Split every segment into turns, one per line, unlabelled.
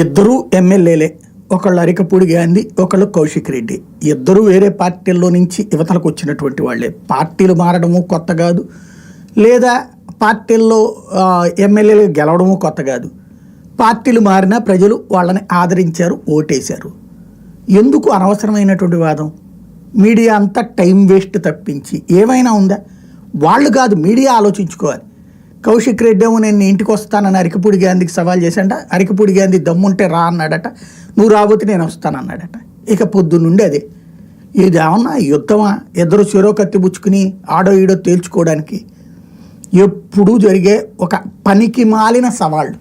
ఇద్దరు ఎమ్మెల్యేలే, ఒకళ్ళు అరికపూడి గాంధీ, ఒకళ్ళు కౌశిక్ రెడ్డి. ఇద్దరు వేరే పార్టీల్లో నుంచి యువతలకు వచ్చినటువంటి వాళ్ళే. పార్టీలు మారడము కొత్త కాదు, లేదా పార్టీల్లో ఎమ్మెల్యేలు గెలవడము కొత్త కాదు. పార్టీలు మారినా ప్రజలు వాళ్ళని ఆదరించారు, ఓటేశారు. ఎందుకు అనవసరమైనటువంటి వాదం? మీడియా అంతా టైం వేస్ట్ తప్పించి ఏమైనా ఉందా? వాళ్ళు కాదు, మీడియా ఆలోచించుకోవాలి. కౌశిక్ రెడ్డి ఏమో నేను ఇంటికి వస్తానని అరికపూడి గాంధీకి సవాల్ చేశాడ. అరికపూడి గాంధీ దమ్ముంటే రా అన్నాడట, నువ్వు రాబోతే నేను వస్తానన్నాడట. ఇక పొద్దున్నుండి అదే. ఇది ఏమన్నా యుద్ధమా? ఇద్దరు చెరో కత్తి పుచ్చుకుని ఆడో ఈడో తేల్చుకోవడానికి ఎప్పుడూ జరిగే ఒక పనికి మాలిన సవాళ్ళు.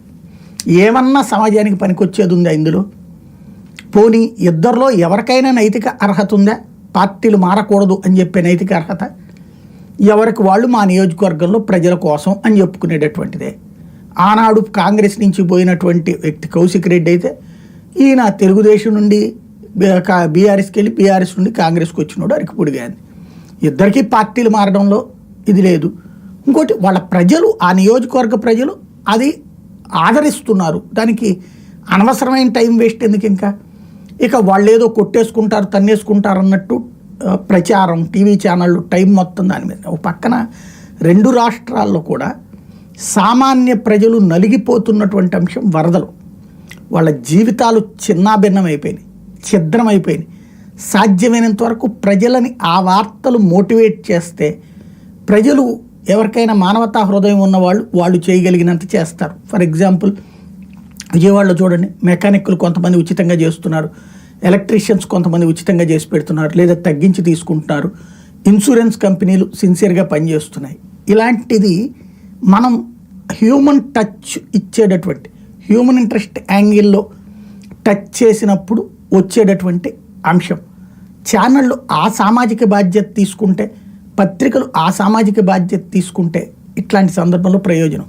ఏమన్నా సమాజానికి పనికొచ్చేది ఉందా ఇందులో? పోనీ ఇద్దరిలో ఎవరికైనా నైతిక అర్హత ఉందా? పార్టీలు మారకూడదు అని చెప్పే నైతిక అర్హత ఎవరికి వాళ్ళు మా నియోజకవర్గంలో ప్రజల కోసం అని చెప్పుకునేటటువంటిదే. ఆనాడు కాంగ్రెస్ నుంచి పోయినటువంటి వ్యక్తి కౌశిక్ రెడ్డి అయితే, ఈయన తెలుగుదేశం నుండి బీఆర్ఎస్కి వెళ్ళి బీఆర్ఎస్ నుండి కాంగ్రెస్కి వచ్చినాడు అరికపూడి గాంధీ. ఇద్దరికీ పార్టీలు మారడంలో ఇది లేదు. ఇంకోటి, వాళ్ళ ప్రజలు, ఆ నియోజకవర్గ ప్రజలు అది ఆదరిస్తున్నారు. దానికి అనవసరమైన టైం వేస్ట్ ఎందుకు? ఇంకా ఇక వాళ్ళు ఏదో కొట్టేసుకుంటారు, తన్నేసుకుంటారు అన్నట్టు ప్రచారం, టీవీ ఛానళ్ళు టైం మొత్తం దాని మీద. ఒక పక్కన రెండు రాష్ట్రాల్లో కూడా సామాన్య ప్రజలు నలిగిపోతున్నటువంటి అంశం వరదలు. వాళ్ళ జీవితాలు చిన్నాభిన్నమైపోయినాయి, ఛిద్రమైపోయినాయి. సాధ్యమైనంత వరకు ప్రజలని ఆ వార్తలు మోటివేట్ చేస్తే ప్రజలు, ఎవరికైనా మానవతా హృదయం ఉన్నవాళ్ళు వాళ్ళు చేయగలిగినంత చేస్తారు. ఫర్ ఎగ్జాంపుల్, విజయవాడలో చూడండి, మెకానిక్లు కొంతమంది ఉచితంగా చేస్తున్నారు, ఎలక్ట్రీషియన్స్ కొంతమంది ఉచితంగా చేసి పెడుతున్నారు, లేదా తగ్గించి తీసుకుంటున్నారు. ఇన్సూరెన్స్ కంపెనీలు సిన్సియర్గా పనిచేస్తున్నాయి. ఇలాంటిది మనం హ్యూమన్ టచ్ ఇచ్చేటటువంటి, హ్యూమన్ ఇంట్రెస్ట్ యాంగిల్లో టచ్ చేసినప్పుడు వచ్చేటటువంటి అంశం. ఛానళ్ళు ఆ సామాజిక బాధ్యత తీసుకుంటే, పత్రికలు ఆ సామాజిక బాధ్యత తీసుకుంటే ఇట్లాంటి సందర్భంలో ప్రయోజనం.